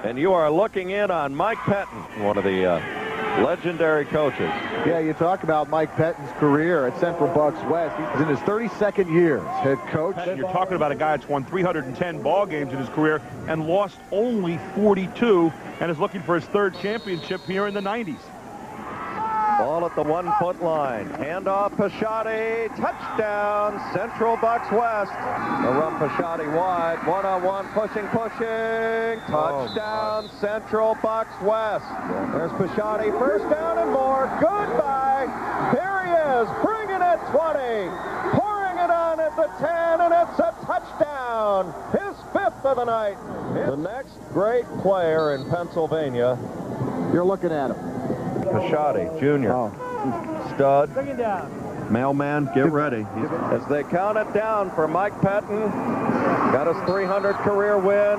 And you are looking in on Mike Pettin, one of the legendary coaches. Yeah, you talk about Mike Pettin's career at Central Bucks West. He's in his 32nd year as head coach. You're talking about a guy that's won 310 ball games in his career and lost only 42 and is looking for his third championship here in the 90s. Ball at the 1-foot line. Handoff, Pisciotti. Touchdown, Central Bucks West. The run, Pisciotti wide. One-on-one, pushing. Touchdown, Central Bucks West. There's Pisciotti. First down and more. Goodbye. Here he is, bringing it 20. Pouring it on at the 10, and it's a touchdown. His 5th of the night. The next great player in Pennsylvania. You're looking at him. Pisciotti, Jr. Stud. Bring it down. Mailman, get ready. As they count it down for Mike Pettin. Got his 300 career win.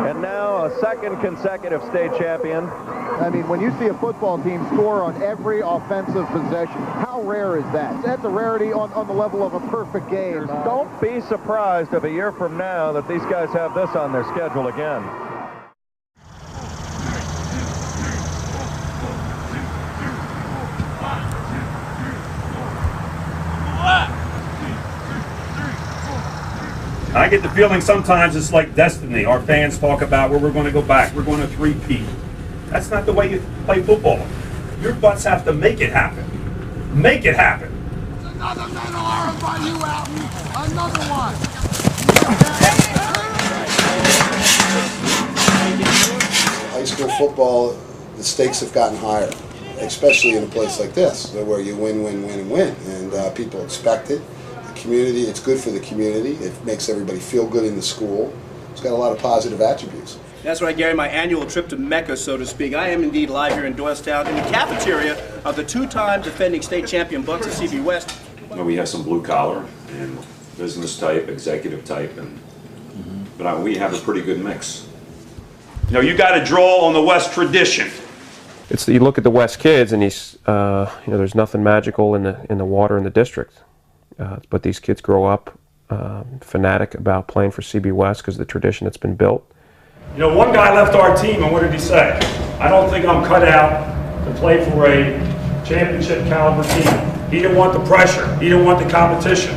And now a second consecutive state champion. I mean, when you see a football team score on every offensive possession, how rare is that? That's a rarity on the level of a perfect game. Don't be surprised if a year from now that these guys have this on their schedule again. I get the feeling sometimes it's like destiny. Our fans talk about where we're going to go back. We're going to three-peat. That's not the way you play football. Your butts have to make it happen. Make it happen. Another medal arm by you, Alton. Another one. High school football, the stakes have gotten higher, especially in a place like this, where you win, and people expect it. Community, it's good for the community. It makes everybody feel good in the school. It's got a lot of positive attributes. That's right, Gary, my annual trip to Mecca, so to speak. I am indeed live here in Doylestown in the cafeteria of the two-time defending state champion Bucks at CB West. Well, we have some blue collar and business type, executive type, but we have a pretty good mix. You know, you got to draw on the West tradition. You look at the West kids, and there's nothing magical in the water in the district. But these kids grow up fanatic about playing for CB West because of the tradition that's been built. You know, one guy left our team, and what did he say? I don't think I'm cut out to play for a championship caliber team. He didn't want the pressure. He didn't want the competition.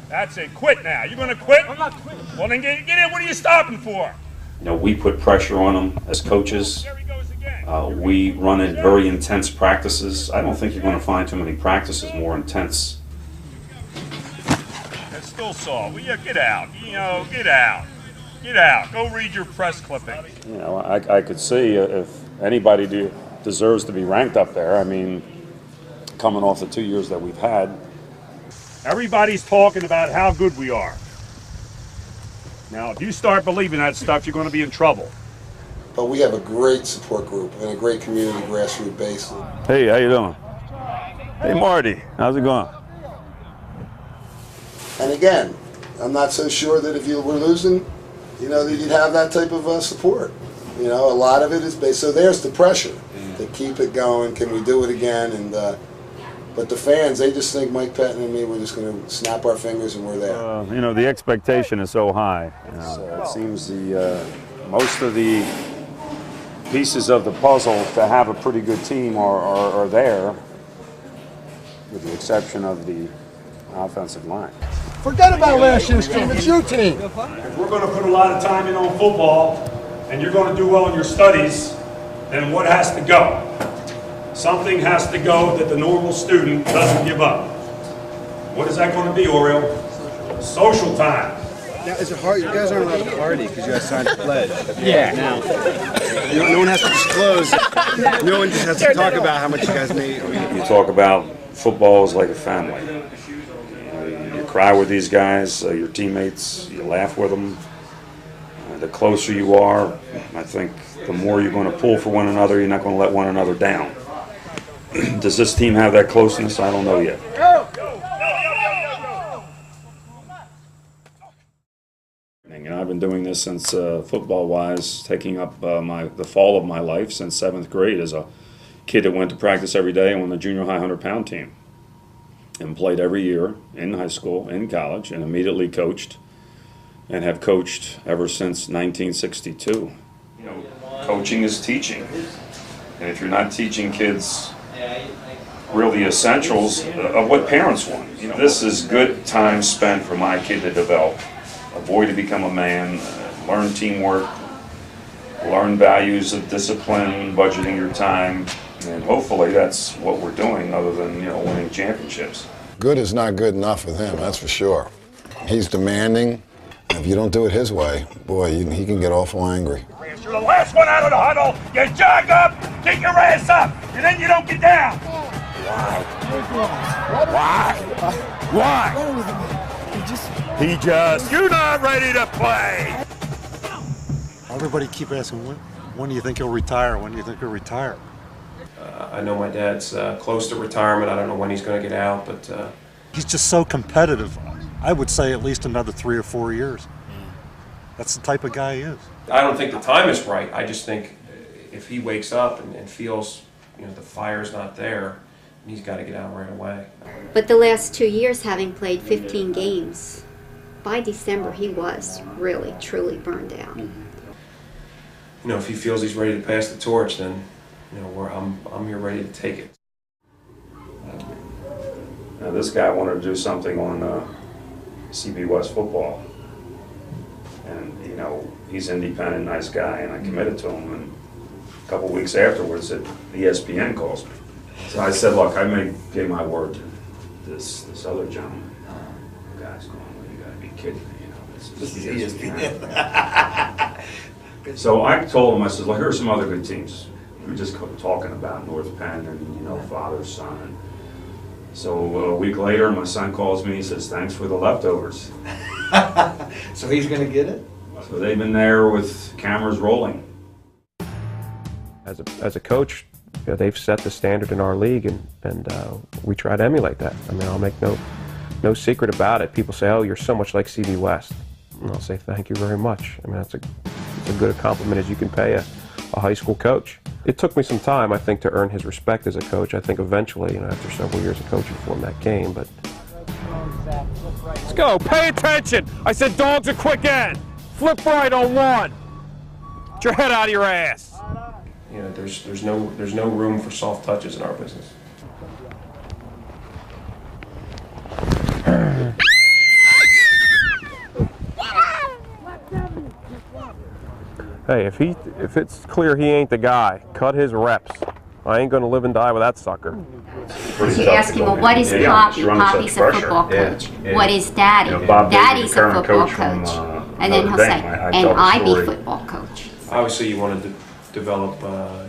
That's it. Quit now. You going to quit? I'm not quitting. Well, then get in. What are you stopping for? You know, we put pressure on them as coaches. There he goes again. We run in very intense practices. I don't think you're going to find too many practices more intense. Still saw. Well, yeah, get out. You know, get out. Get out. Go read your press clipping. You know, I could see if anybody deserves to be ranked up there. I mean, coming off the 2 years that we've had. Everybody's talking about how good we are. Now, if you start believing that stuff, you're going to be in trouble. But we have a great support group and a great community grassroots base. Hey, how you doing? Hey, Marty. How's it going? And again, I'm not so sure that if you were losing, that you'd have that type of support. A lot of it is based. So there's the pressure to keep it going. Can we do it again? And but the fans, they just think Mike Pettin and me, we're just going to snap our fingers and we're there. The expectation is so high. It seems most of the pieces of the puzzle to have a pretty good team are there, with the exception of the offensive line. Forget about last year's team. It's your team. If we're going to put a lot of time in on football and you're going to do well in your studies, then what has to go? Something has to go that the normal student doesn't give up. What is that going to be, Oriole? Social time. Now, is it hard? You guys aren't allowed to party because you guys signed a pledge. Yeah. Now, no one has to disclose. No one just has to talk about how much you guys made. You talk about football is like a family. You cry with these guys, your teammates, you laugh with them. The closer you are, I think the more you're going to pull for one another, you're not going to let one another down. Does this team have that closeness? I don't know yet. I've been doing this since football-wise, taking up the fall of my life since 7th grade as a kid that went to practice every day and on the junior high 100-pound team. And played every year in high school, in college, and immediately coached, and have coached ever since 1962. You know, coaching is teaching. And if you're not teaching kids really essentials of what parents want, you know, this is good time spent for my kid to develop, a boy to become a man, learn teamwork, learn values of discipline, budgeting your time, and hopefully that's what we're doing other than, you know, winning championships. Good is not good enough with him, that's for sure. He's demanding. If you don't do it his way, boy, he can get awful angry. You're the last one out of the huddle. You jog up, get your ass up, and then you don't get down. Why? You're not ready to play. Everybody keep asking, when do you think he'll retire? When do you think he'll retire? I know my dad's close to retirement. I don't know when he's going to get out, but he's just so competitive. I would say at least another 3 or 4 years. That's the type of guy he is. I don't think the time is right. I just think if he wakes up and feels, you know, the fire's not there, he's got to get out right away. But the last 2 years, having played 15 games, by December he was really, truly burned out. You know, if he feels he's ready to pass the torch, then, you know, I'm here ready to take it. Now, this guy wanted to do something on CB West football. And, you know, he's an independent, nice guy, and I committed to him. And a couple of weeks afterwards, ESPN calls me. So I said, look, I gave my word to this other gentleman. The guy's going, well, you got to be kidding me, you know. This is ESPN. So I told him, I said, look, here are some other good teams. We were just talking about North Penn and, you know, father, son. So a week later, my son calls me, he says, thanks for the leftovers. So he's going to get it? So they've been there with cameras rolling. As a coach, you know, they've set the standard in our league, and we try to emulate that. I mean, I'll make no secret about it. People say, oh, you're so much like CB West. And I'll say, thank you very much. I mean, that's as good a compliment as you can pay a high school coach. It took me some time, I think, to earn his respect as a coach. I think eventually, you know, after several years of coaching for him, that came, but... Let's go. Pay attention. I said dogs a quick end. Flip right on one. Get your head out of your ass. You know, there's no room for soft touches in our business. Hey, if it's clear he ain't the guy, cut his reps. I ain't gonna live and die with that sucker. You ask him, well, what is Poppy? Poppy's a football coach. What is Daddy? You know, Daddy's a football coach. From, and then he'll say, and I be football coach. Obviously, you want to develop,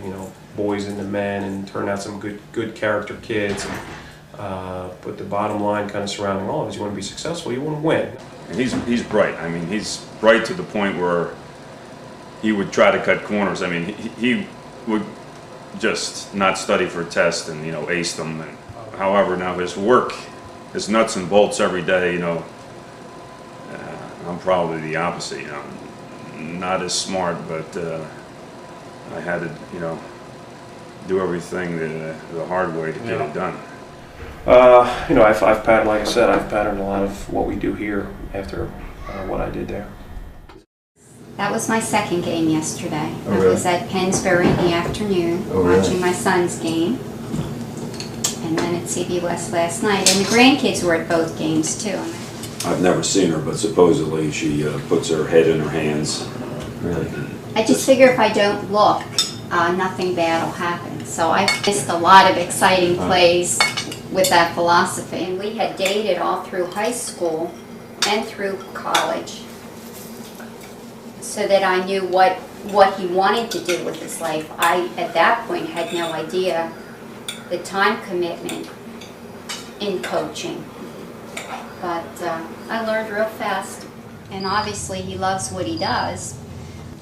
you know, boys into men and turn out some good character kids. But the bottom line, kind of surrounding all of it, is you want to be successful. You want to win. And he's bright. I mean, he's bright to the point where he would try to cut corners. I mean, he would just not study for a test and, you know, ace them. And, however, now his work, his nuts and bolts every day, you know, I'm probably the opposite, you know, not as smart, but I had to, you know, do everything the hard way to get it done. You know, I've patterned, like I said, I've patterned a lot of what we do here after what I did there. That was my second game yesterday. Oh, I really? was at Pennsbury in the afternoon watching my son's game. And then at CB West last night. And the grandkids were at both games too. I've never seen her, but supposedly she puts her head in her hands. Really? I just figure if I don't look, nothing bad will happen. So I missed a lot of exciting plays with that philosophy. And we had dated all through high school and through college, so that I knew what he wanted to do with his life. I, at that point, had no idea the time commitment in coaching. But I learned real fast. And obviously he loves what he does,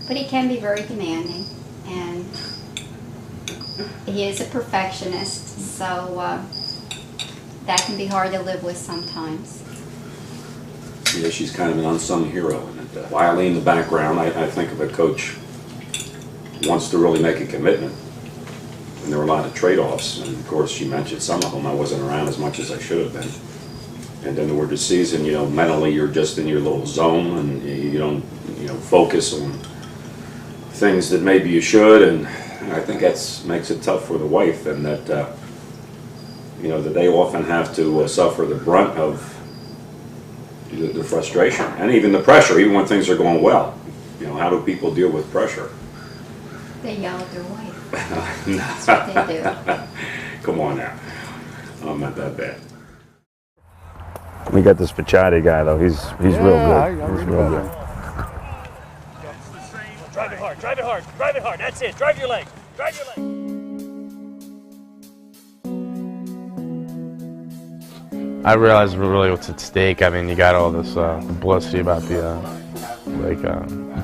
but he can be very demanding. And he is a perfectionist, so that can be hard to live with sometimes. Yeah, she's kind of an unsung hero. And Wiley in the background, I think of a coach wants to really make a commitment. And there were a lot of trade-offs. And of course, she mentioned some of them. I wasn't around as much as I should have been. And then toward the season, you know, mentally you're just in your little zone and you don't, you know, focus on things that maybe you should, and I think that's makes it tough for the wife, and that that they often have to suffer the brunt of the frustration and even the pressure, even when things are going well. How do people deal with pressure? They yell at their wife. That's what they do. Come on now, I'm not that bad. We got this Pichatti guy though. He's real good. He's real good. Drive it hard, drive it hard, drive it hard. That's it. Drive your leg. Drive your leg. I realized really what's at stake. I mean, you got all this publicity about the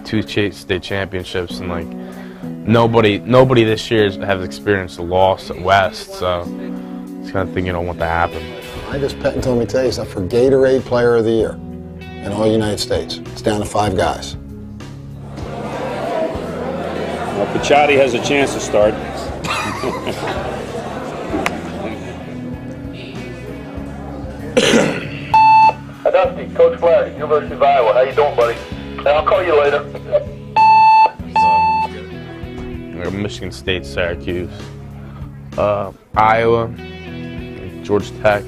two state championships, and like nobody this year has experienced a loss at West, so it's kind of thing you don't want to happen. I just Pet and told me today he's up for Gatorade Player of the Year in all United States. It's down to 5 guys. Well, Pichatti has a chance to start. Hi, Dusty. Coach Flaherty, University of Iowa. How you doing, buddy? Hey, I'll call you later. Michigan State, Syracuse, Iowa, Georgia Tech,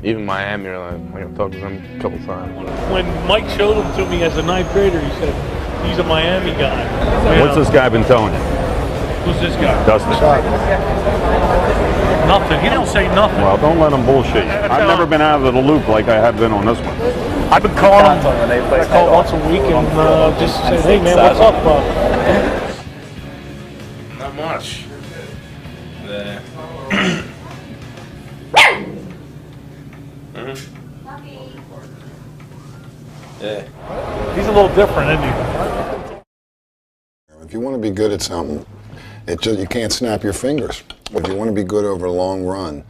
even Miami. I've talked to them a couple times. When Mike showed him to me as a 9th grader, he said, he's a Miami guy. What's this guy been telling you? Who's this guy? Dustin. Nothing. He don't say nothing. Well, don't let him bullshit you. I've never been out of the loop like I have been on this one. I've been calling him. I call once a week and just say, hey man, what's up, Not much. Yeah. He's a little different, isn't he? If you want to be good at something, you can't snap your fingers. If you want to be good over a long run,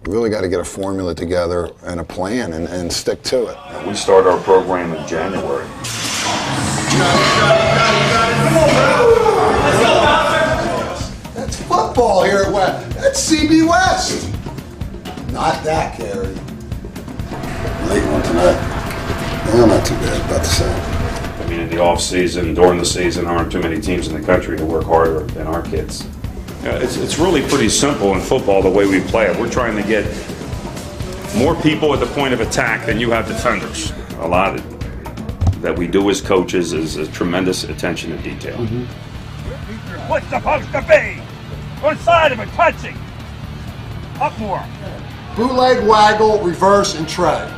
you really got to get a formula together and a plan and stick to it. We start our program in January. That's football here at West. That's CB West. Not that, Gary. Late one tonight. No, not too bad. About the same. I mean, in the off season, during the season, there aren't too many teams in the country that work harder than our kids. It's really pretty simple in football the way we play it. We're trying to get more people at the point of attack than you have defenders. A lot that we do as coaches is a tremendous attention to detail. What's supposed to be? One side of it, touching. Up more. Bootleg, waggle, reverse, and tread.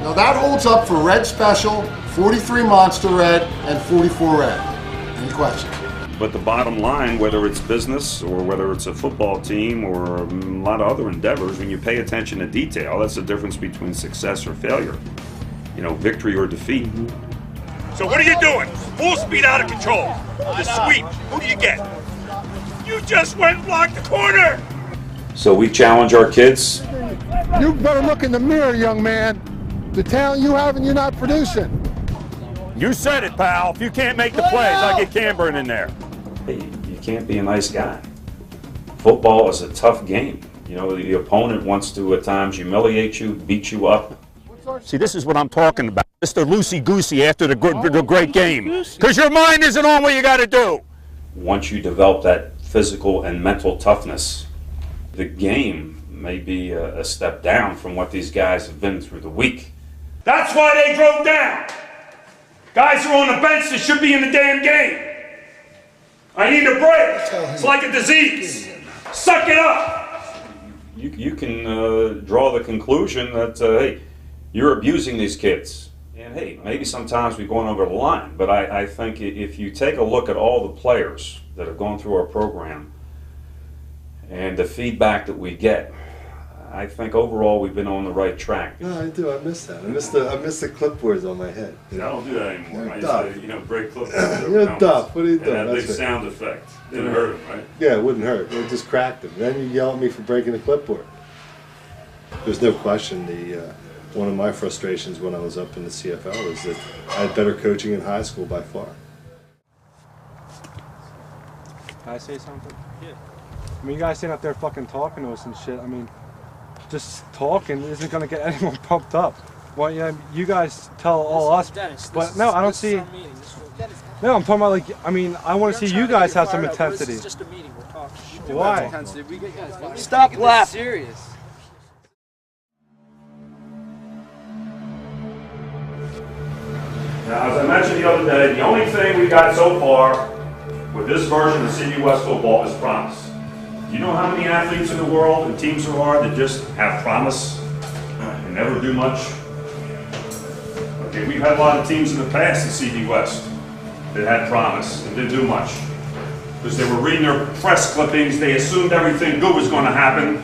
Now that holds up for red special, 43 monster red, and 44 red. Any questions? But the bottom line, whether it's business or whether it's a football team or a lot of other endeavors, when you pay attention to detail, that's the difference between success or failure. Victory or defeat. So what are you doing? Full speed out of control. The sweep. Who do you get? You just went and blocked the corner. So we challenge our kids. You better look in the mirror, young man. The talent you have and you're not producing. You said it, pal. If you can't make the plays, I'll get Camburn in there. You can't be a nice guy. Football is a tough game. The opponent wants to at times humiliate you, beat you up. See, this is what I'm talking about. Mr. Loosey-goosey after the great game. Because your mind isn't on what you got to do. Once you develop that physical and mental toughness, the game may be a step down from what these guys have been through the week. That's why they drove down. Guys are on the bench that should be in the damn game. I need a break. It's like a disease. Suck it up. You can draw the conclusion that, hey, you're abusing these kids. And hey, maybe sometimes we've gone over the line, but I think if you take a look at all the players that have gone through our program and the feedback that we get, I think overall we've been on the right track. No, I do. I miss that. I miss the clipboards on my head. I don't do that anymore. I used to, break clipboards. You're duff. What are you doing? And that big sound effect. Didn't hurt him, right? Yeah, it wouldn't hurt. It just cracked him. Then you yell at me for breaking the clipboard. There's no question. One of my frustrations when I was up in the CFL is that I had better coaching in high school by far. Can I say something? Yeah. I mean, you guys sitting up there fucking talking to us and shit. I mean, just talking isn't going to get anyone pumped up. Well, yeah, you guys tell all us, but no, I don't see. No, I'm talking about like, I mean, I want to see you guys have some intensity. This is just a meeting. We're talking. Why? Stop laughing. Serious. Now, as I mentioned the other day, the only thing we got so far with this version of CB West football is promise. Do you know how many athletes in the world and teams there are that just have promise and never do much? Okay, we've had a lot of teams in the past in CB West that had promise and didn't do much. Because they were reading their press clippings, they assumed everything good was going to happen.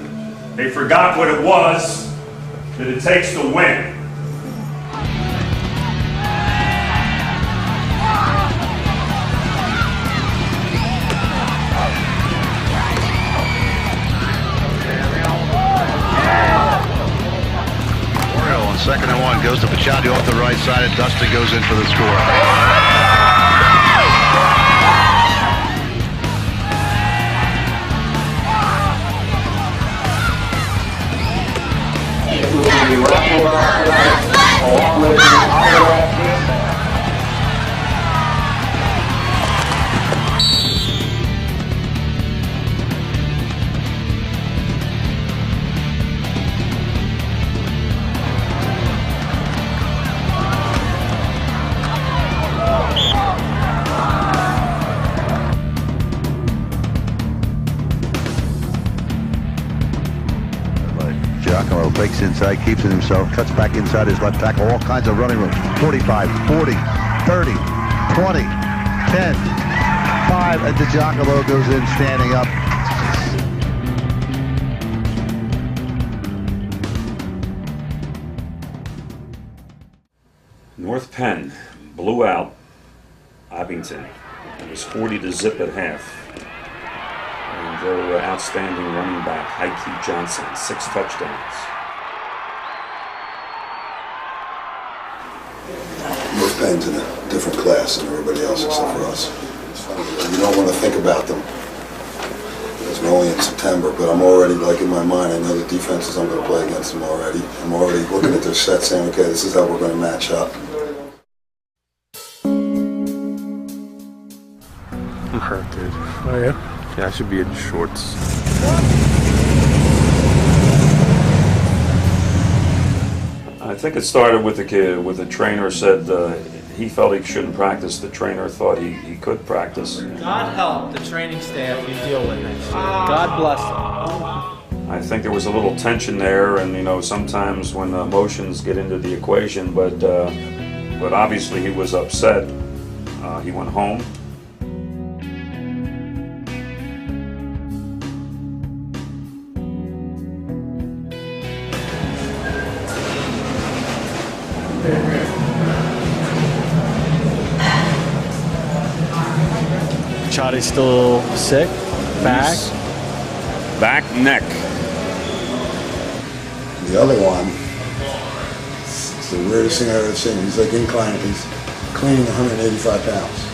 They forgot what it was that it takes to win. On 2nd and 1, goes to Pachotti off the right side, and Dustin goes in for the score. Giacomo breaks inside, keeps it himself, cuts back inside his left tackle, all kinds of running room. 45, 40, 30, 20, 10, 5, and DiGiacomo goes in standing up. North Penn blew out Abington. It was 40-0 at half. And their outstanding running back, Heike Johnson, 6 touchdowns. North Penn's in a different class than everybody else except for us. It's funny, you don't want to think about them because we're only in September, but I'm already, like in my mind, I know the defenses I'm going to play against them already. I'm already looking at their set saying, okay, this is how we're going to match up. I'm hurt, dude. Oh, yeah? Yeah, I should be in shorts. I think it started with the kid, with the trainer said he felt he shouldn't practice. The trainer thought he could practice. God help the training staff you deal with next year. God bless them. I think there was a little tension there, and you know, sometimes when emotions get into the equation, but obviously he was upset. He went home. Chotti's still sick. Back. Back, neck. The other one, it's the weirdest thing I've ever seen. He's like inclining, he's cleaning 185 pounds.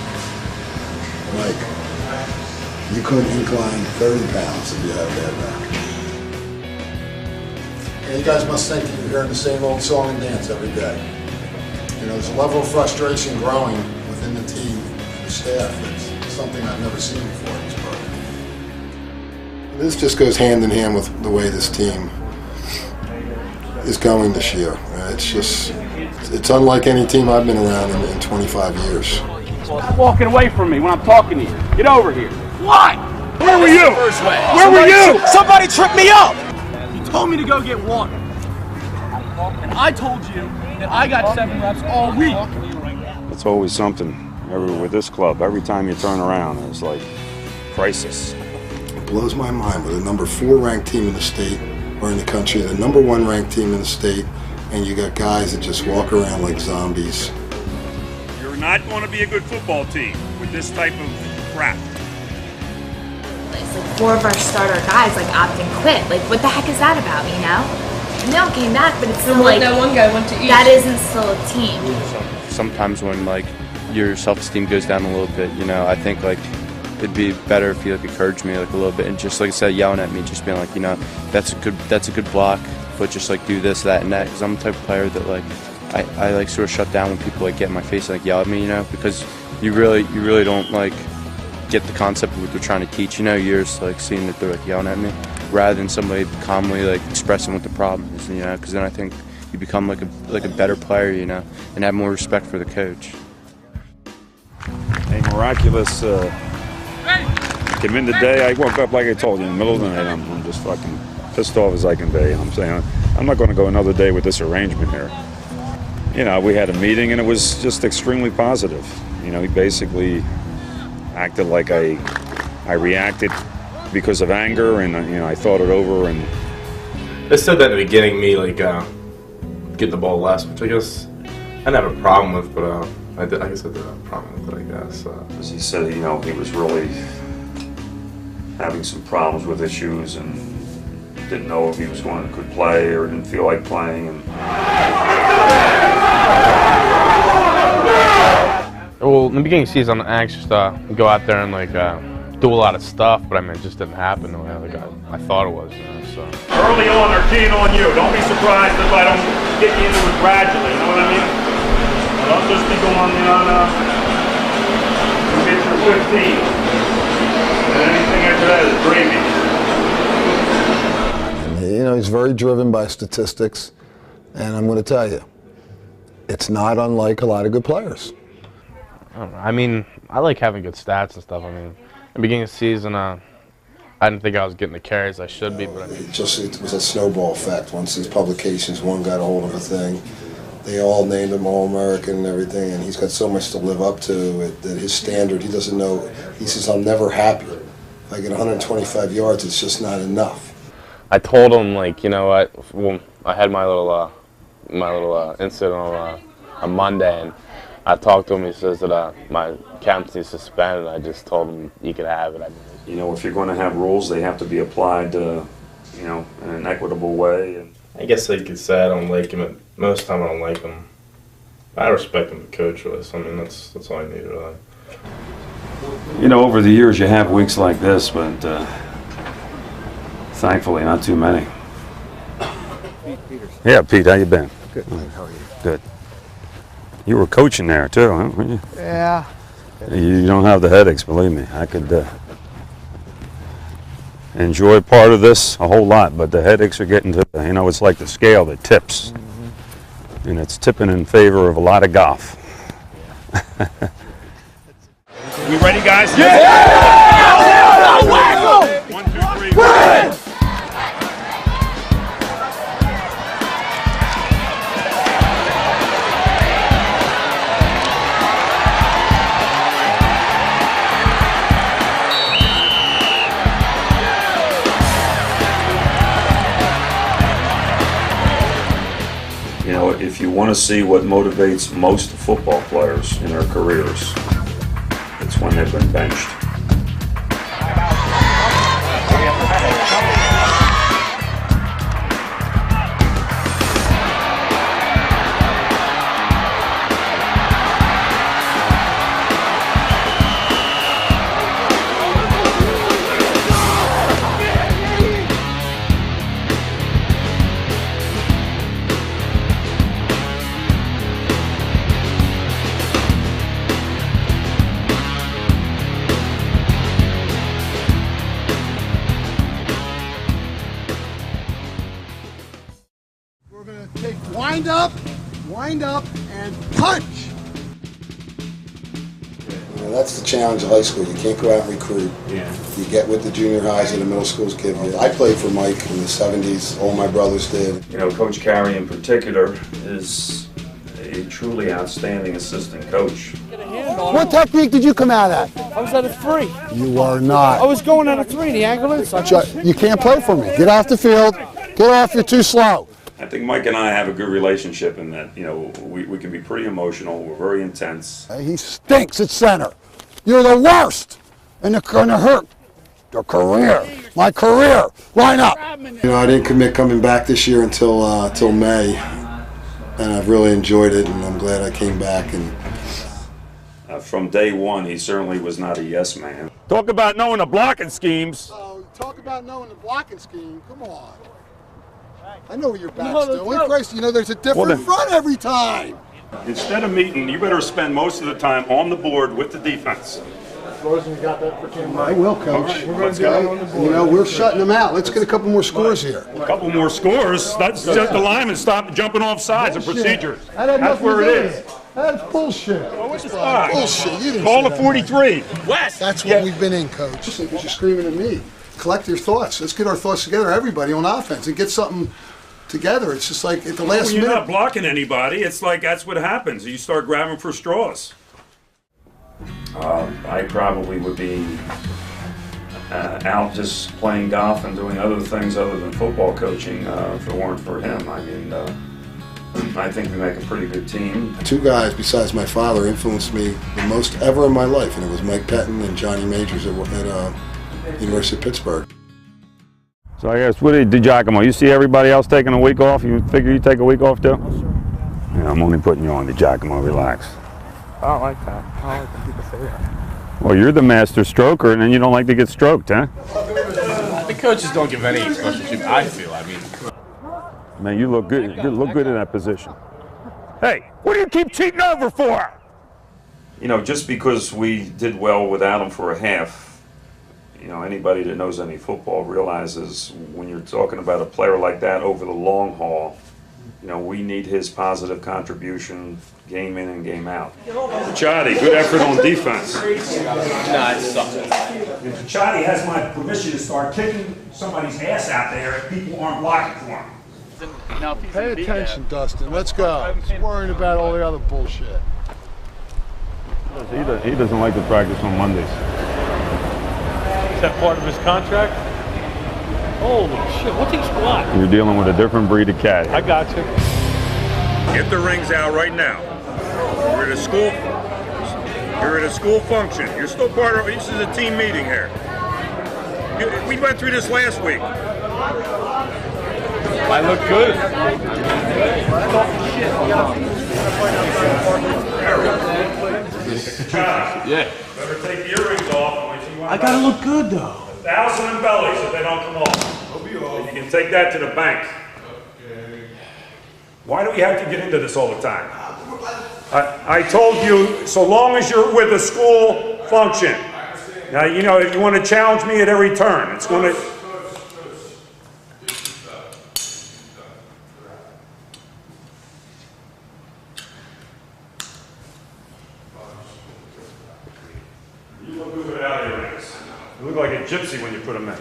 Like, you couldn't incline 30 pounds if you had a bad back. Yeah, you guys must think you're hearing the same old song and dance every day. You know, there's a level of frustration growing within the team and the staff that's something I've never seen before in this program. This just goes hand in hand with the way this team is going this year. It's just, it's unlike any team I've been around in 25 years. Stop walking away from me when I'm talking to you. Get over here. Why? Where were you? Where were you? Somebody tripped me up! You told me to go get water. And I told you that I got 7 reps all week. It's always something. With this club, every time you turn around, it's like crisis. It blows my mind. We're the number 4 ranked team in the state, or in the country, the number 1 ranked team in the state, and you got guys that just walk around like zombies. You're not going to be a good football team with this type of crap. It's like 4 of our starter guys like opt and quit. Like, what the heck is that about, you know? They all came back, but it's still like that one guy went to eat. That isn't still a team. Sometimes when like your self-esteem goes down a little bit, you know, I think like it'd be better if you like encouraged me like a little bit and just like instead of yelling at me, just being like, you know, that's a good block, but just like do this, that, and that. Because I'm the type of player that like I like sort of shut down when people like get in my face and like yell at me, you know, because you really don't like get the concept of what they're trying to teach. You know, you're just like seeing that they're like yelling at me, rather than somebody calmly like expressing what the problem is. You know, because then I think you become like a better player. You know, and have more respect for the coach. A miraculous came in today. I woke up like I told you in the middle of the night. I'm just fucking pissed off as I can be. And I'm saying I'm not going to go another day with this arrangement here. You know, we had a meeting and it was just extremely positive. You know, he basically acted like I reacted because of anger, and you know, I thought it over. And they said that in the beginning, me like getting the ball less, which I guess I didn't have a problem with, but I guess I did have a problem with it. I guess because he said, you know, he was really having some problems with issues and didn't know if he was could play or didn't feel like playing. And well, in the beginning of the season, I'm anxious to go out there and like do a lot of stuff, but I mean, it just didn't happen the way like I thought it was. You know, so early on, they're keying on you. Don't be surprised if I don't get you into it gradually. You know what I mean? Don't just be going on get your 15, and anything after that is gravy. You know, he's very driven by statistics, and I'm going to tell you, it's not unlike a lot of good players. I don't know. I mean, I like having good stats and stuff. I mean, in the beginning of the season, I didn't think I was getting the carries I should be, but it was a snowball effect. Once these publications, one got a hold of a thing, they all named him All-American and everything, and he's got so much to live up to that his standard, he doesn't know. He says, I'm never happy. If I get 125 yards, it's just not enough. I told him, like, you know what, well, I had my little incident on Monday, and I talked to him. He says that my captaincy is suspended. I just told him he could have it. You know, if you're going to have rules, they have to be applied, you know, in an equitable way. And I guess I could say I don't like him. Most of the time I don't like him. I respect him, the coach, really. So, I mean, that's all I need, really. You know, over the years you have weeks like this, but thankfully not too many. yeah, Pete, how you been? Good. How are you? Good. You were coaching there too, huh? Weren't you? Yeah. You don't have the headaches, believe me. I could enjoy part of this a whole lot, but the headaches are getting to, you know, it's like the scale that tips. Mm-hmm. And it's tipping in favor of a lot of golf. We ready, guys? Yeah! 1, 2, 3, run! You know, if you want to see what motivates most football players in their careers, it's when they've been benched. Wind up, and punch! You know, that's the challenge of high school. You can't go out and recruit. Yeah. You get what the junior highs and the middle schools give you. I played for Mike in the 70s. All my brothers did. You know, Coach Carey in particular is a truly outstanding assistant coach. What technique did you come out at? I was at a 3. You are not. I was going at a 3 in the angle inside. You can't play for me. Get off the field. Get off. You're too slow. I think Mike and I have a good relationship in that, you know, we can be pretty emotional. We're very intense. He stinks at center. You're the worst. And it's going to hurt your career. My career. Line up. You know, I didn't commit coming back this year until May, and I've really enjoyed it, and I'm glad I came back. And from day one, he certainly was not a yes man. Talk about knowing the blocking schemes. Oh, talk about knowing the blocking scheme. Come on. I know what your back's doing. Christ, you know there's a different front every time. Instead of meeting, you better spend most of the time on the board with the defense. I will, Coach. Right, let's go. You know, we're shutting them out. Let's get a couple more scores here. A couple more scores. That's just the linemen stop jumping off sides and procedures. That's where it is. That's bullshit. Bullshit. You didn't Call say the that, 43. West. That's what we've been in, Coach. Just because you're screaming at me. Collect your thoughts. Let's get our thoughts together, everybody, on offense, and get something together. It's just like at the last When you're minute. not blocking anybody, it's like that's what happens. You start grabbing for straws. I probably would be out just playing golf and doing other things other than football coaching if it weren't for him. I mean, I think we make a pretty good team. Two guys besides my father influenced me the most ever in my life, and it was Mike Pettin and Johnny Majors at University of Pittsburgh. So I guess, what did Giacomo, you see everybody else taking a week off? You figure you take a week off too? Yeah, I'm only putting you on to Giacomo, relax. I don't like that. I don't like when people say that. Well, you're the master stroker, and then you don't like to get stroked, huh? The coaches don't give any special treatment, I feel. I mean, Man, you look good. You look good in that position. Hey, what do you keep cheating over for? You know, just because we did well without him for a half, you know, anybody that knows any football realizes when you're talking about a player like that over the long haul, you know, we need his positive contribution game in and game out. Chadi, good effort on defense. Nah, it sucks. If Chadi has my permission to start kicking somebody's ass out there if people aren't blocking for him. Pay attention, Dustin. Let's go. He's worrying about all the other bullshit. He doesn't like to practice on Mondays. Is that part of his contract? Holy shit, what takes what? You're dealing with a different breed of cat. I got you. Get the rings out right now. You're at a school. You're at a school function. You're still part of. This is a team meeting here. We went through this last week. I look good. Yeah. Better take the earrings off. I gotta look good though. 1,000 in bellies if they don't come off. You can take that to the bank. Why do we have to get into this all the time? I told you, so long as you're with a school function. Now, you know, if you want to challenge me at every turn, it's going to... You look good without earrings. You look like a gypsy when you put them in.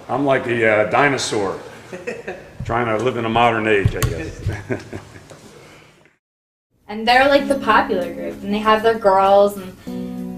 I'm like a dinosaur trying to live in a modern age, I guess. And they're like the popular group, and they have their girls, and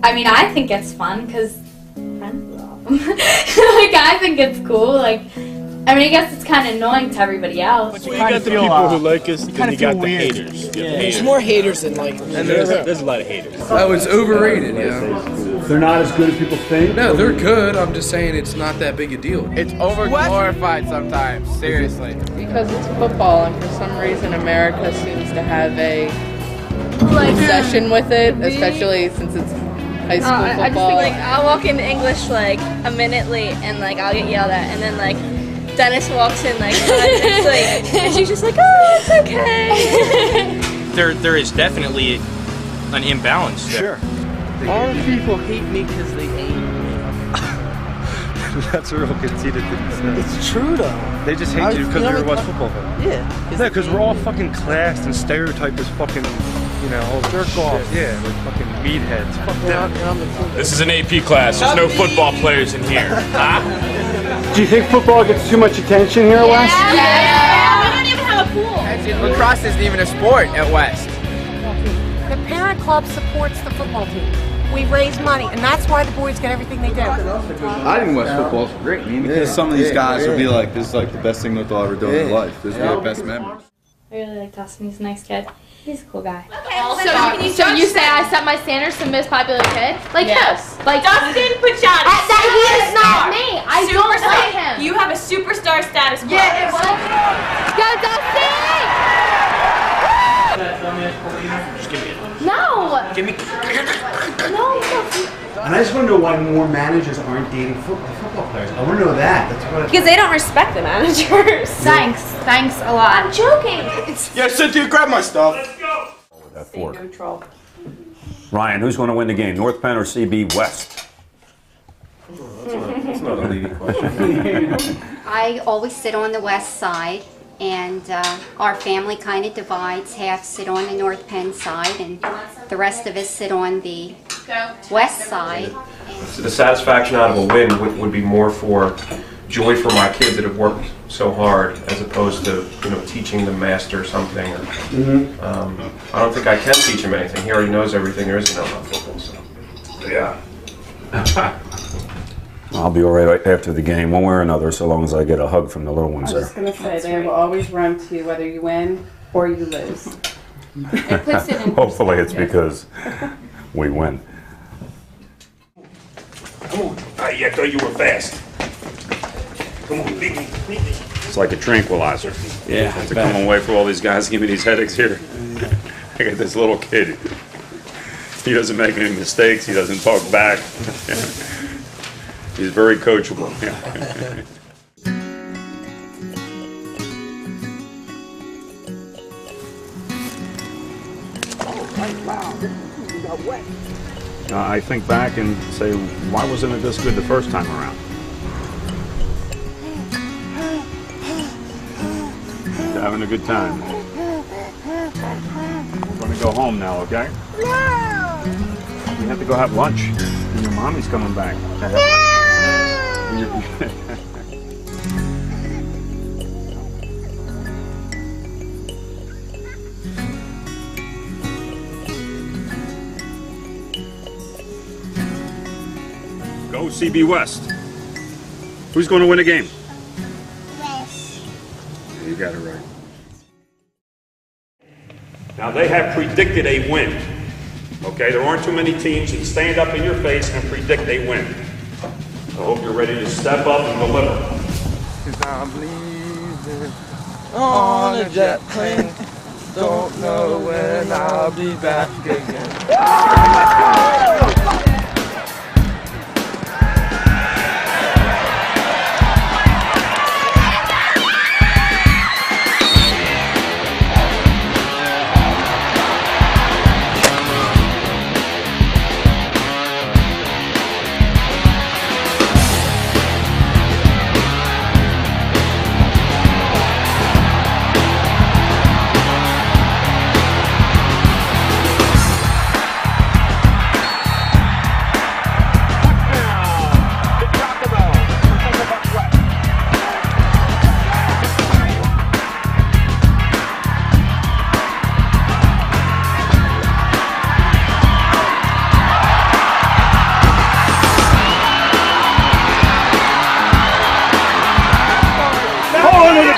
I mean, I think it's fun because I'm friends with all of them. Like, I think it's cool. Like, I mean, I guess it's kind of annoying to everybody else. You got the people who like us, then you got the haters. There's more haters than like. And there's a lot of haters. Oh, it's overrated, yeah. They're not as good as people think? No, they're good. I'm just saying it's not that big a deal. It's over-glorified sometimes, seriously. Because it's football, and for some reason America seems to have a obsession with it, especially since it's high school football. I just think, like, I'll walk into English, like, a minute late, and, like, I'll get yelled at, and then, like, Dennis walks in, like, 5 minutes late, and she's just like, oh, it's okay. There is definitely an imbalance there. Sure. All people hate me because they hate me. That's a real conceited thing to say. It's true though. They just hate you because you're a West football fan. Yeah. No, because we're all fucking classed and stereotyped as fucking, you know, jerk off. Yeah, we're fucking meatheads. Fuck them. This is an AP class. There's no football players in here. Huh? Do you think football gets too much attention here at West? Yeah, we don't even have a pool. Lacrosse isn't even a sport at West. The parent club supports the football team. We raise money, and that's why the boys get everything they do. I think West football's great, man, because some of these guys will be like, this is like the best thing that they'll ever do in their life. This is their best memories. I really like Dustin. He's a nice kid. He's a cool guy. Okay, So you say I set my standards to most popular kid? Like yes. who? Like Dustin Pucciani. That he is not me. I don't like him. You have a superstar status. Yeah, it was. Go Dustin! Just give me it. No. Give me. No. And I just want to know why more managers aren't dating football players. I want to know that. That's what. Because they don't respect the managers. Thanks a lot. I'm joking. Yeah, Cynthia, grab my stuff. Let's go. That fork. Neutral. Ryan, who's going to win the game, North Penn or CB West? That's not a leading question. I always sit on the west side, and our family kind of divides. Half sit on the North Penn side, and the rest of us sit on the west side. So the satisfaction out of a win would be more for joy for my kids that have worked so hard, as opposed to teaching them master something. I don't think I can teach him anything. He already knows everything there is to know about football. So yeah. I'll be all right after the game, one way or another, so long as I get a hug from the little ones I was there. going to say, they will always run to you whether you win or you lose. It puts it in Hopefully it's because we win. Come on. I thought you were fast. Come on, beat me. It's like a tranquilizer. Yeah, To come away from all these guys, give me these headaches here. I got this little kid. He doesn't make any mistakes. He doesn't talk back. He's very coachable. I think back and say, why wasn't it this good the first time around? Having a good time. We're going to go home now, okay? No! You have to go have lunch. And your mommy's coming back. Go CB West. Who's going to win the game? West. You got it right. Now they have predicted a win. Okay, there aren't too many teams that stand up in your face and predict a win. I hope you're ready to step up and deliver. 'Cause I'm leaving on a jet plane. Don't know when I'll be back again.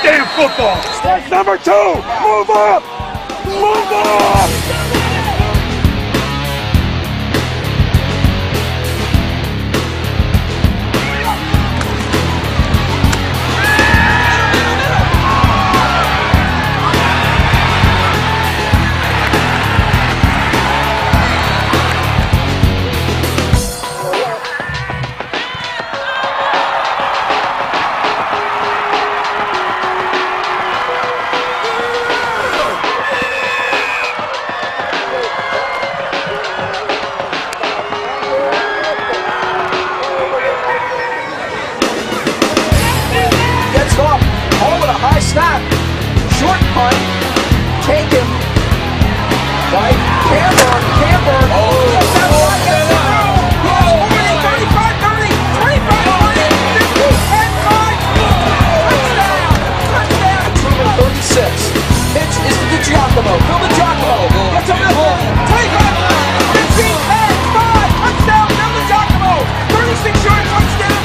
Damn football! That's number 2! Move up! Move up! Snap, short punt, take him, right, Camber, oh, 35, 30, 25, 20, 50, 10, 5, touchdown, 36, pitch is to DiGiacomo, Phil DiGiacomo, gets him in, 25, 15, 10, 5, touchdown, Phil DiGiacomo, 36-yard touchdown.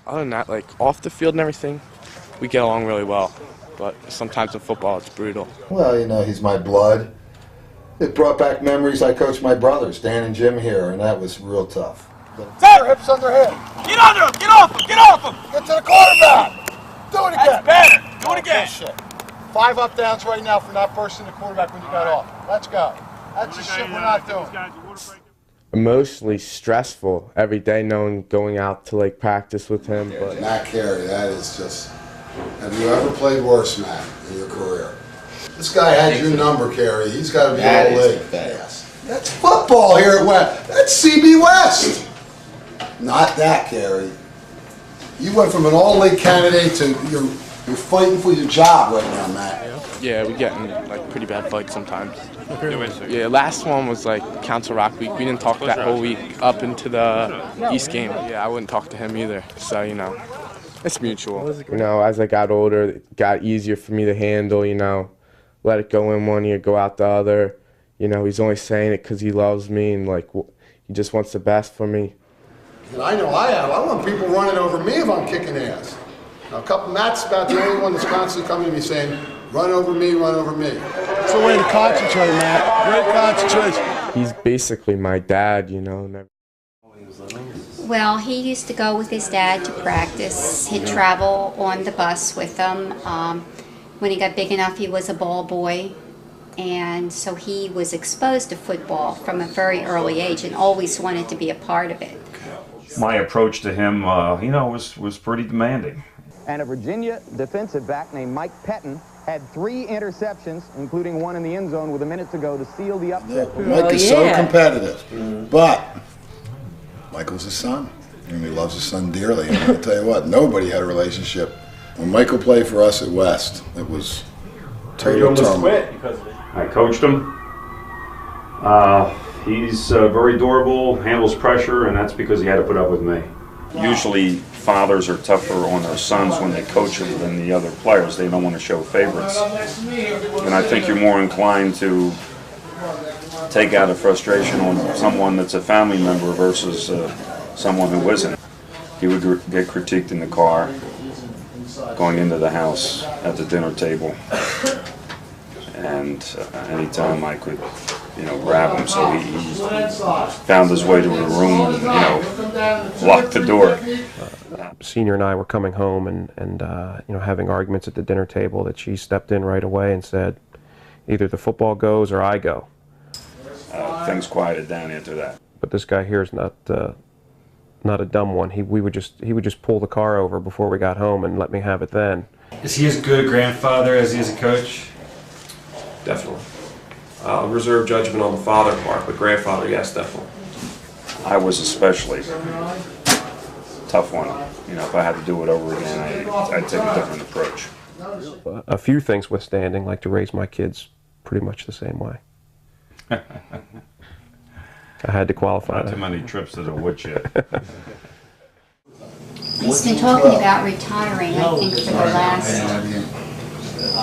Other than that, like off the field and everything, we get along really well. But sometimes in football, it's brutal. Well, he's my blood. It brought back memories. I coached my brothers, Dan and Jim here, and that was real tough. Their hips under him. Get under him! Get off him! Get off him! Get to the quarterback! Do it again! That's better! Do it again! Shit. 5 up downs right now for not bursting the quarterback when you got off. Let's go. That's the shit we're not doing. Emotionally stressful every day knowing going out to like practice with him. But Matt Carey, that is just... Have you ever played worse, Matt, in your career? This guy had your number, Carey. He's got to be all league. Yes. That's football here at West. That's CB West. Not that, Carey. You went from an all-league candidate to you're fighting for your job right now, Matt. Yeah, we get in like pretty bad fights sometimes. Yeah, last one was like Council Rock week. We didn't talk that whole week up into the East game. Yeah, I wouldn't talk to him either. So, you know, it's mutual. You know, as I got older, it got easier for me to handle, you know, let it go in one ear, go out the other. You know, he's only saying it because he loves me and like he just wants the best for me. And I know I have. I want people running over me if I'm kicking ass. Now, Matt's about the only one that's constantly coming to me saying, run over me, run over me. It's a way to concentrate, Matt. Great concentration. He's basically my dad, you know. Well, he used to go with his dad to practice. He'd travel on the bus with them. When he got big enough, he was a ball boy. And so he was exposed to football from a very early age and always wanted to be a part of it. My approach to him, you know, was pretty demanding. And a Virginia defensive back named Mike Pettin had 3 interceptions, including one in the end zone with a minute to go to seal the upset. Yeah, Mike is so competitive, but Michael's his son, and he loves his son dearly. And I'll tell you what, nobody had a relationship. When Michael played for us at West, it was total turmoil. I coached him. He's very durable, handles pressure, and that's because he had to put up with me. Usually fathers are tougher on their sons when they coach them than the other players. They don't want to show favorites. And I think you're more inclined to take out a frustration on someone that's a family member versus someone who isn't. He would get critiqued in the car, going into the house, at the dinner table. And anytime I could, you know, grab him, so he found his way to a room and, you know, locked the door. Senior and I were coming home and you know, having arguments at the dinner table that she stepped in right away and said, either the football goes or I go. Things quieted down after that. But this guy here is not a dumb one. He would just pull the car over before we got home and let me have it then. Is he as good a grandfather as he is a coach? Definitely. Reserve judgment on the father part, but grandfather, yes, definitely. I was especially tough one. You know, if I had to do it over again, I'd take a different approach. A few things withstanding, like to raise my kids pretty much the same way. I had to qualify. Not too many trips to the woodshed. He's been talking about retiring, I think, for the last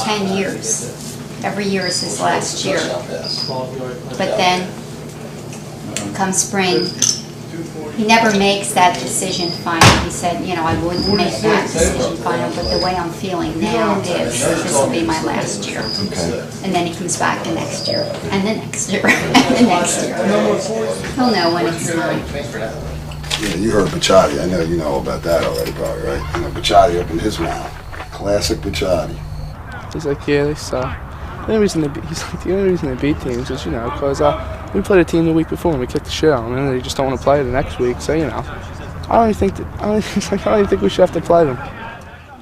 10 years. Every year is his last year. But then, come spring, he never makes that decision final. He said, you know, I wouldn't make that decision final, but the way I'm feeling now is this will be my last year. And then he comes back the next year, and the next year, and the next year. He'll know when it's time. Yeah, you heard Bacciati. I know you know about that already, probably, right? You know, Bacciati opened his mouth. Classic Bacciati. He's like, yeah, they suck. The only reason they beat teams is, you know, because we played a team the week before and we kicked the shit out of them, and they just don't want to play the next week. So, you know, I don't even think we should have to play them.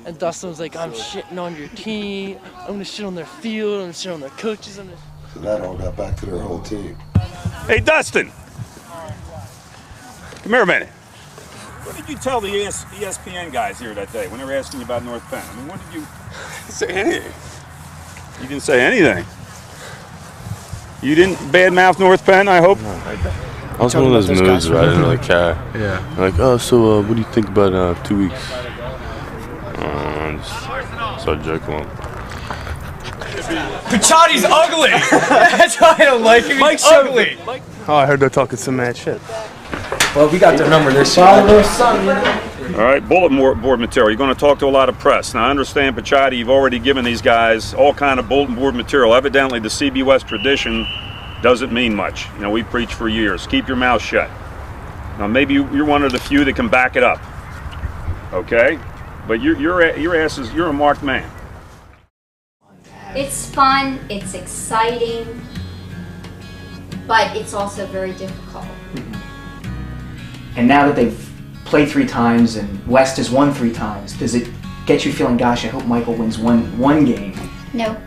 And Dustin was like, I'm shitting on your team. I'm gonna shit on their field. I'm gonna shit on their coaches. So that all got back to their whole team. Hey, Dustin. Come here a minute. What did you tell the ESPN guys here that day when they were asking you about North Penn? I mean, what did you say? Anything. You didn't say anything. You didn't badmouth North Penn, I hope? No, I was one of those moods where I didn't really care. Yeah. Like, oh, so what do you think about 2 weeks? Just started joking on. Bacciati's ugly! That's why I don't like him. He's ugly! Oh, I heard they're talking some mad shit. Well, we got their number this year. All right, bulletin board material. You're going to talk to a lot of press. Now, I understand, Bacciati, you've already given these guys all kind of bulletin board material. Evidently, the CB West tradition doesn't mean much. You know, we preach for years. Keep your mouth shut. Now, maybe you're one of the few that can back it up. Okay? But you're a marked man. It's fun, it's exciting, but it's also very difficult. And now that they've played 3 times and West has won 3 times, does it get you feeling, gosh, I hope Michael wins one game? No.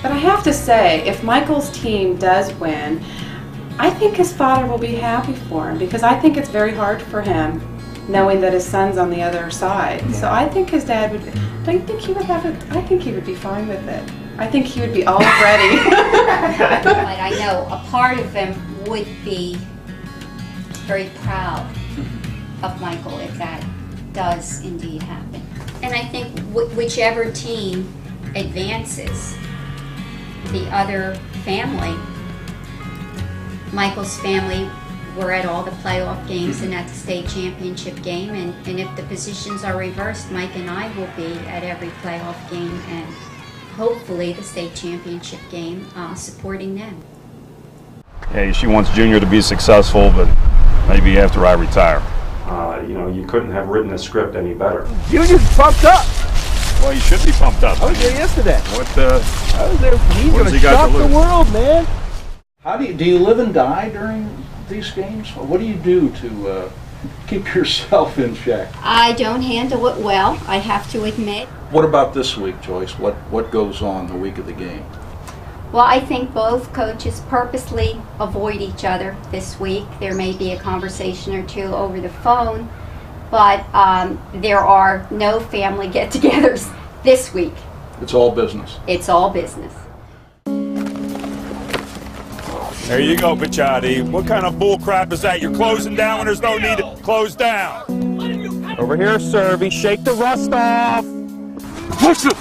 But I have to say, if Michael's team does win, I think his father will be happy for him, because I think it's very hard for him knowing that his son's on the other side. Yeah. So I think his dad would, don't you think he would have it? I think he would be fine with it. I think he would be all ready. But I know a part of him would be very proud of Michael if that does indeed happen. And I think whichever team advances, the other family, Michael's family, were at all the playoff games and at the state championship game, and if the positions are reversed, Mike and I will be at every playoff game and hopefully the state championship game supporting them. Hey, she wants Junior to be successful, but maybe after I retire. You know, you couldn't have written the script any better. Junior's pumped up. Well, you should be pumped up. I was there yesterday. What I was there. He's going to shock the world, man. How do you live and die during these games? What do you do to keep yourself in check? I don't handle it well, I have to admit. What about this week, Joyce? What goes on the week of the game? Well, I think both coaches purposely avoid each other this week. There may be a conversation or two over the phone, but there are no family get-togethers this week. It's all business. It's all business. There you go, Pichotti. What kind of bull crap is that? You're closing down when there's no need to close down. Over here, Servy. Shake the rust off. Push it.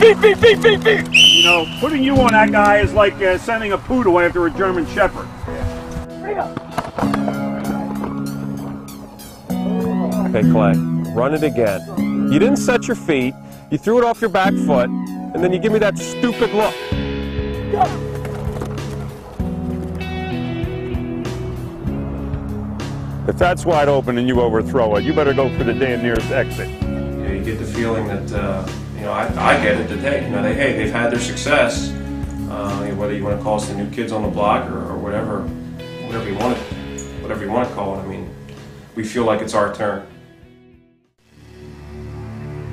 Beep, beep, beep, beep, beep. You know, putting you on that guy is like sending a poodle after a German Shepherd. Okay, Clay, run it again. You didn't set your feet, you threw it off your back foot, and then you give me that stupid look. If that's wide open and you overthrow it, you better go for the damn nearest exit. You get the feeling that, you know, I get it, that they've had their success, whether you want to call us the new kids on the block or whatever you want to call it. I mean, we feel like it's our turn.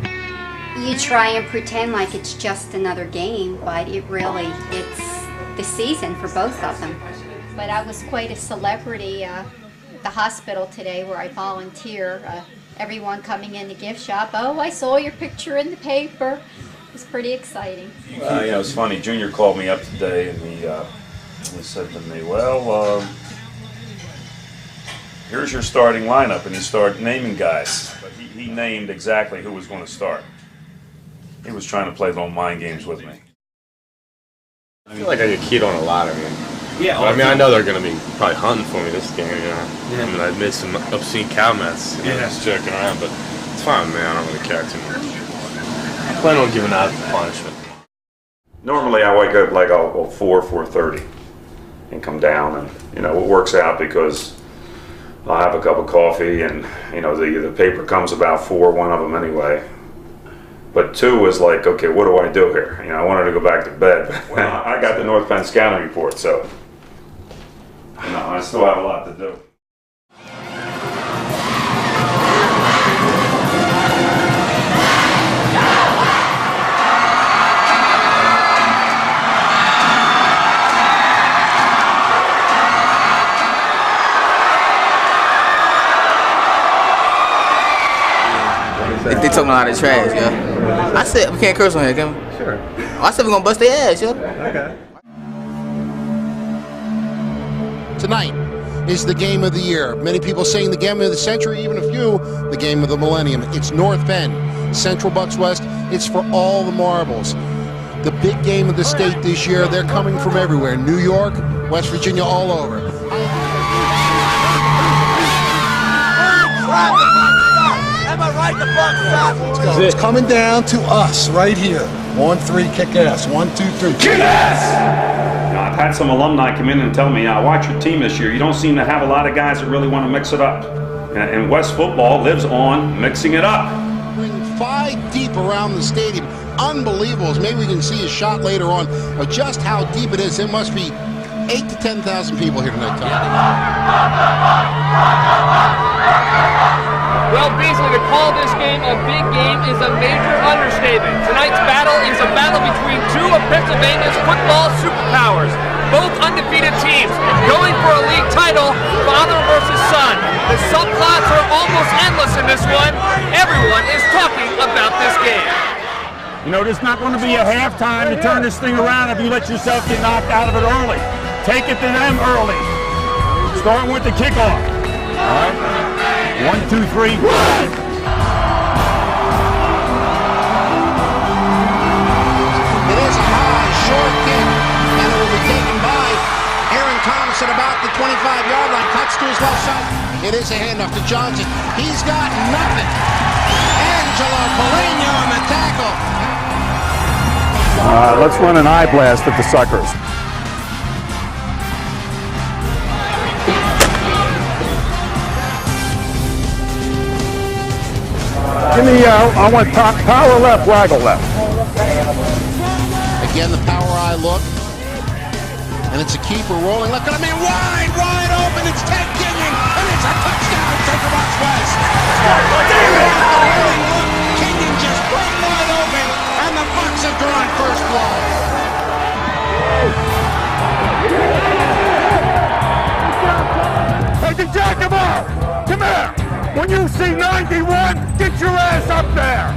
You try and pretend like it's just another game, but it's the season for both of them. But I was quite a celebrity at the hospital today where I volunteer. Everyone coming in the gift shop, oh, I saw your picture in the paper. It was pretty exciting. Yeah, it was funny. Junior called me up today and he said to me, well, here's your starting lineup, and he started naming guys. But he named exactly who was going to start. He was trying to play little mind games with me. I feel like I get keyed on a lot. I mean, yeah. I mean, I know they're going to be probably hunting for me this game. You know, yeah. I mean, I made some obscene cow mess, just joking around, but it's fine, man. I don't really care too much. I plan on giving out the punishment. Normally, I wake up like 4:30, and come down, and it works out because I'll have a cup of coffee, and the paper comes about 4, one of them anyway. But 2 was like, okay, what do I do here? I wanted to go back to bed. Well, I got the North Penn scouting report, so I still have a lot to do. They talking a lot of trash, yo. I said we can't curse on here, can we? Sure. I said we're gonna bust their ass, yo. Okay. Tonight is the game of the year. Many people saying the game of the century, even a few, the game of the millennium. It's North Penn, Central Bucks West. It's for all the marbles. The big game of the state this year, they're coming from everywhere. New York, West Virginia, all over. Am I right? The Bucks stop. It's coming down to us right here. On 3, kick ass. 1, 2, 3. Kick ass! I've had some alumni come in and tell me, I watch your team this year. You don't seem to have a lot of guys that really want to mix it up. And West football lives on mixing it up. 5 deep around the stadium. Unbelievable. Maybe we can see a shot later on of just how deep it is. There must be 8,000 to 10,000 people here tonight, Tom. Well, Beasley, to call this game a big game is a major understatement. Tonight's battle is a battle between two of Pennsylvania's football superpowers. Both undefeated teams going for a league title, father versus son. The subplots are almost endless in this one. Everyone is talking about this game. You know, there's not going to be a halftime to turn this thing around if you let yourself get knocked out of it early. Take it to them early. Starting with the kickoff. All right. 1, 2, 3, 5. It is a high, short kick, and it will be taken by Aaron Thomas at about the 25-yard line. Cuts to his left side. It is a handoff to Johnson. He's got nothing. Angelo Polino on the tackle. Let's run an eye blast at the suckers. Give me, I want power left, waggle left. Again, the power eye look. And it's a keeper rolling. Look at him, wide open. It's Ted Kenyon, and it's a touchdown. Take Box West. Kenyon just right wide open, and the Bucks have drawn first blood. Hey, the Giacomo! Come here! When you see 91, get your ass up there!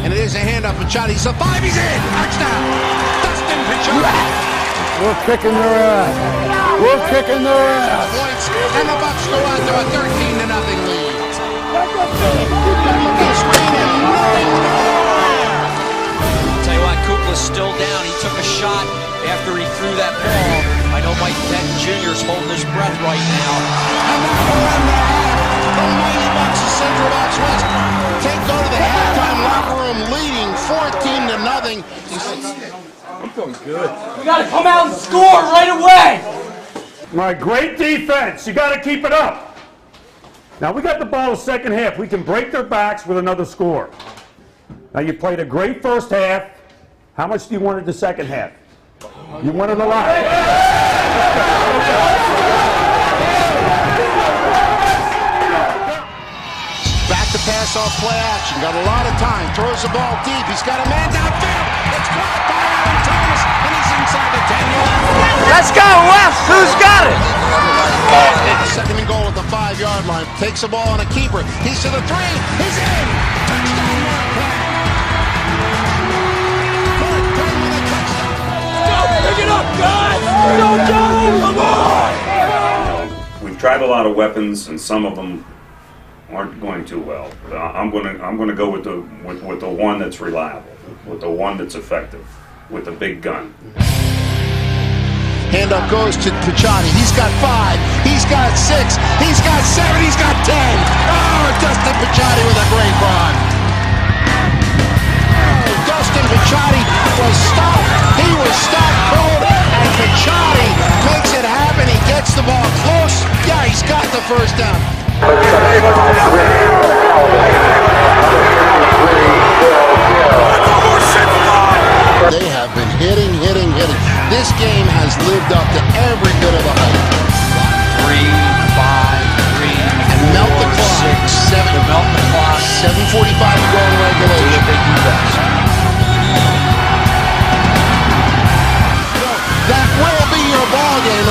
And it is a handoff. Pichotti, he's a 5, he's in! Touchdown! Dustin Pichotti! We're kicking their ass. We're kicking their ass. Points, and the Bucks go out to a 13-0 lead. Tell you what, Kukla's still down. He took a shot after he threw that ball. I know Mike Penn Jr. is holding his breath right now. And that will end the half. The Mighty Bucks of Central Box West go to the halftime locker room leading 14-0. I'm feeling good. We got to come out and score right away. My great defense. You got to keep it up. Now we got the ball the second half. We can break their backs with another score. Now you played a great first half. How much do you want in the second half? You wanted a lot. Back to pass off play action. Got a lot of time. Throws the ball deep. He's got a man downfield. It's caught by Aaron Thomas, and he's inside the 10-yard line. Let's go, West. Who's got it? Second and goal at the 5-yard line. Takes the ball on a keeper. He's to the 3. He's in. Touchdown, Mark Platt. Pick it up, guys! Go, come on! We've tried a lot of weapons, and some of them aren't going too well. I'm going to go with the one that's reliable, with the one that's effective, with the big gun. Handoff goes to Pichotti. He's got 5. He's got 6. He's got 7. He's got 10. Oh, Dustin Pichotti with a great run. Dustin Pichotti was stopped. He was stopped cold, and Pichotti makes it happen. He gets the ball close. Yeah, he's got the first down. They have been hitting. This game has lived up to every bit of the hype. 3, 5, 3, and melt the clock. 6, 7. To melt the clock. 7:45 to go in regulation. They do best. That will be your ball game.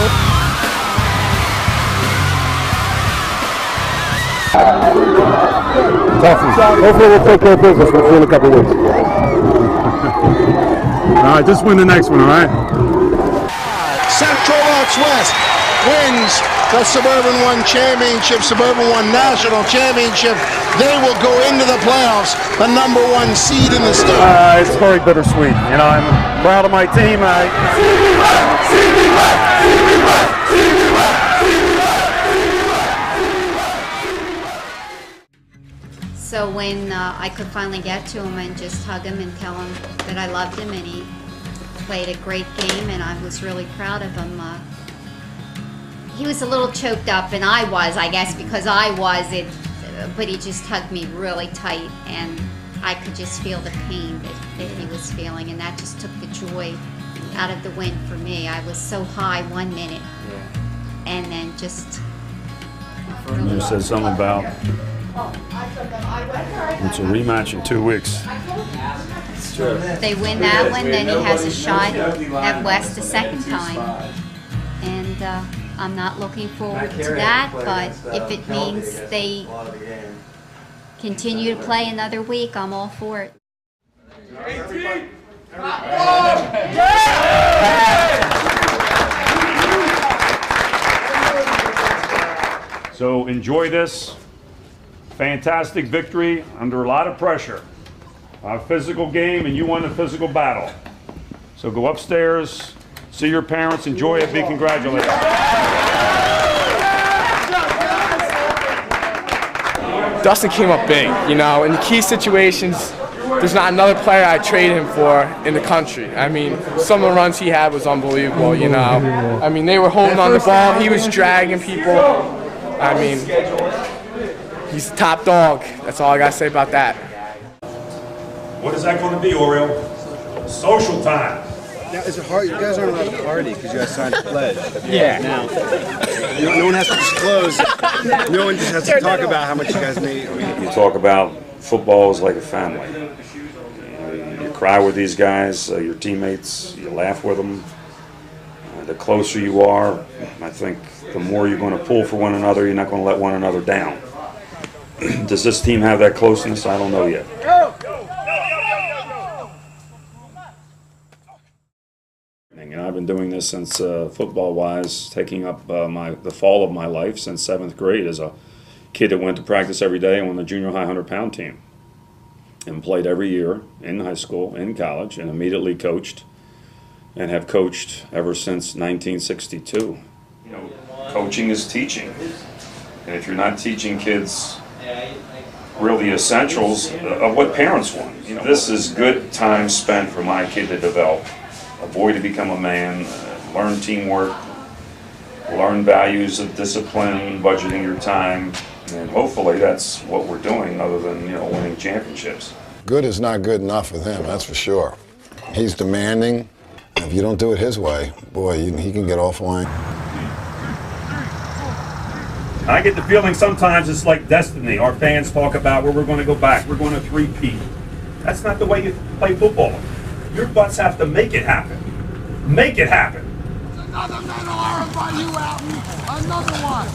Hopefully we'll take care of business. We'll see you in a couple of weeks. All right, just win the next one, all right? Central Box West wins the Suburban One Championship, Suburban One National Championship. They will go into the playoffs, the #1 seed in the state. It's very bittersweet. You know, I'm proud of my team. So when I could finally get to him and just hug him and tell him that I loved him and he played a great game and I was really proud of him, he was a little choked up, and I was, I guess, because I was, but he just hugged me really tight, and I could just feel the pain that he was feeling, and that just took the joy out of the win for me. I was so high 1 minute, and then just... You said something about it's a rematch in 2 weeks. If they win that one, then he has a shot at West a second time. And I'm not looking forward to that, but if it means they continue to play another week, I'm all for it. So enjoy this fantastic victory under a lot of pressure. A physical game, and you won the physical battle. So go upstairs, see your parents, enjoy it, be congratulated. Dustin came up big, you know, in the key situations. There's not another player I'd trade him for in the country. I mean, some of the runs he had was unbelievable, you know. I mean, they were holding on the ball. He was dragging people. I mean, he's the top dog. That's all I got to say about that. What is that going to be, Oriole? Social time. Now, is it hard? You guys aren't allowed to party because you guys signed a pledge. Yeah. Now, no one has to disclose. No one just has to talk about how much you guys made. You talk about football is like a family. You cry with these guys, your teammates. You laugh with them. The closer you are, I think the more you're going to pull for one another. You're not going to let one another down. Does this team have that closeness? I don't know yet. And I've been doing this since football-wise, taking up the fall of my life since 7th grade as a kid that went to practice every day and won the junior high 100-pound team. And played every year in high school, in college, and immediately coached, and have coached ever since 1962. You know, coaching is teaching. And if you're not teaching kids really essentials of what parents want, you know, this is good time spent for my kid to develop. A boy to become a man, learn teamwork, learn values of discipline, budgeting your time, and hopefully that's what we're doing other than, you know, winning championships. Good is not good enough with him, that's for sure. He's demanding. If you don't do it his way, boy, he can get offline. I get the feeling sometimes it's like destiny. Our fans talk about where we're going to go back. We're going to three-peat. That's not the way you play football. Your butts have to make it happen. Make it happen. Another medal arm by you, Alton. Another one.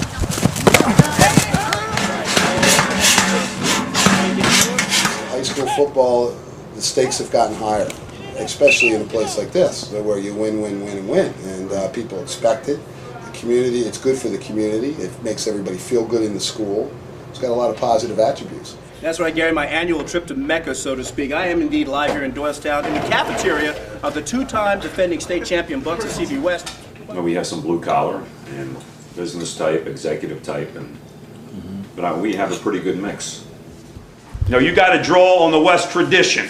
High school football, the stakes have gotten higher, especially in a place like this, where you win, win, win, and win. And people expect it. The community, it's good for the community. It makes everybody feel good in the school. It's got a lot of positive attributes. That's right, Gary, my annual trip to Mecca, so to speak. I am indeed live here in Doylestown in the cafeteria of the two-time defending state champion Bucks of CB West. Well, we have some blue collar and business type, executive type, and but we have a pretty good mix. You know, you got to draw on the West tradition.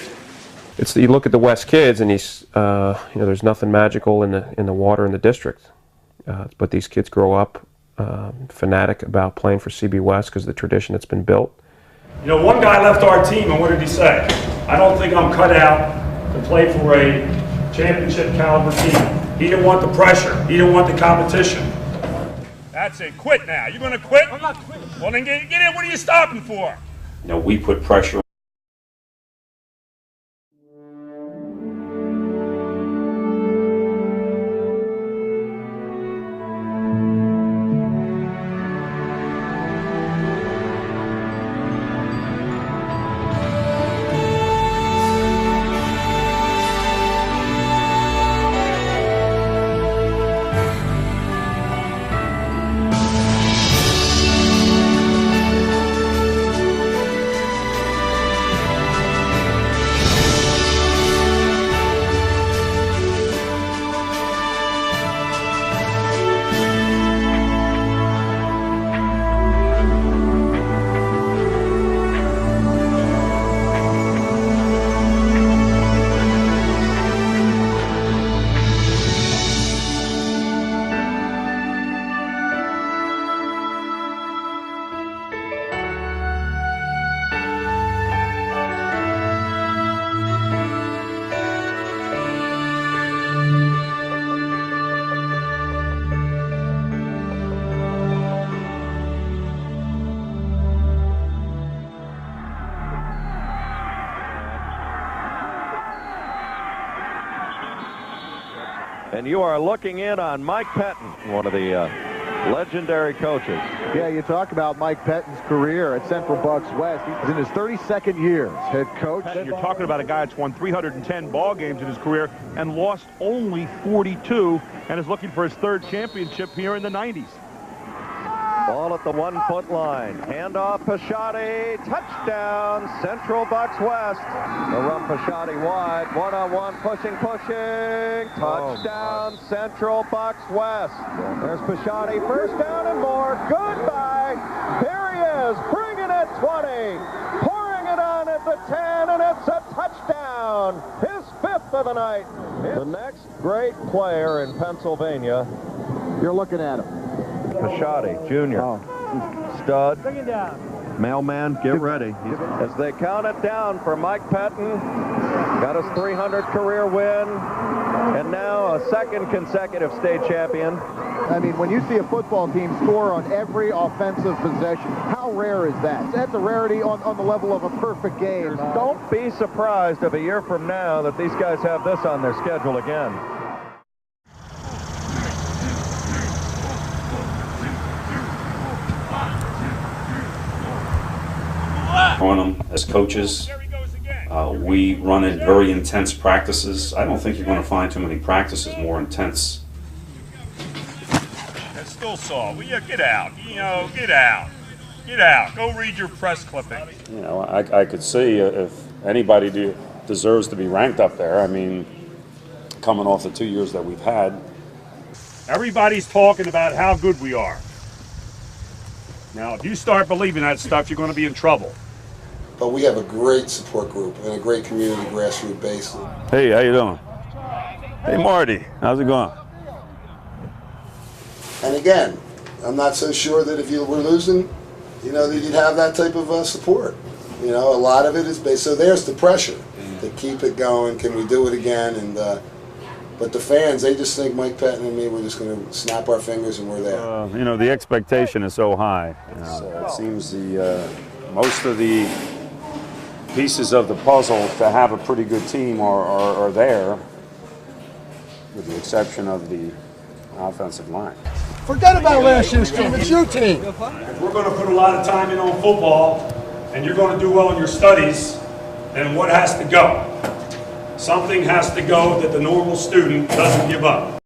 It's you look at the West kids, and he's you know, there's nothing magical in the water in the district, but these kids grow up fanatic about playing for CB West because of the tradition that's been built. You know, one guy left our team, and what did he say? I don't think I'm cut out to play for a championship caliber team. He didn't want the pressure. He didn't want the competition. That's it. Quit now. You going to quit? I'm not quitting. Well, then get in. What are you stopping for? You know, we put pressure and you are looking in on Mike Pettin, one of the legendary coaches. Yeah, you talk about Mike Pettin's career at Central Bucks West. He's in his 32nd year as head coach. You're talking about a guy that's won 310 ball games in his career and lost only 42 and is looking for his third championship here in the 90s. Ball at the 1 foot line. Handoff Pisciotti. Touchdown, Central Bucks West. The run Pisciotti wide. One-on-one, pushing. Touchdown, Central Bucks West. There's Pisciotti. First down and more. Goodbye. Here he is, bringing it 20. Pouring it on at the 10, and it's a touchdown. His 5th of the night. The next great player in Pennsylvania. You're looking at him. Pisciotti, Jr. Stud. Bring it down. Mailman, get ready. As they count it down for Mike Pettin. Got his 300 career win. And now a second consecutive state champion. I mean, when you see a football team score on every offensive possession, how rare is that? That's a rarity on the level of a perfect game. Don't be surprised if a year from now that these guys have this on their schedule again. On them as coaches, we run in very intense practices. I don't think you're going to find too many practices more intense. That's still saw. Well, yeah, get out. You know, get out. Get out. Go read your press clipping. You know, I could see if anybody deserves to be ranked up there. I mean, coming off the 2 years that we've had. Everybody's talking about how good we are. Now, if you start believing that stuff, you're going to be in trouble. But we have a great support group and a great community grassroots base. Hey, how you doing? Hey, Marty, how's it going? And again, I'm not so sure that if you were losing, you know, that you'd have that type of support. You know, a lot of it is based. So there's the pressure to keep it going. Can we do it again? And but the fans, they just think Mike Pettin and me, we're just going to snap our fingers and we're there. You know, the expectation is so high. It seems the most of the pieces of the puzzle to have a pretty good team are there, with the exception of the offensive line. Forget about last year's team. It's your team. If we're going to put a lot of time in on football and you're going to do well in your studies, then what has to go? Something has to go that the normal student doesn't give up.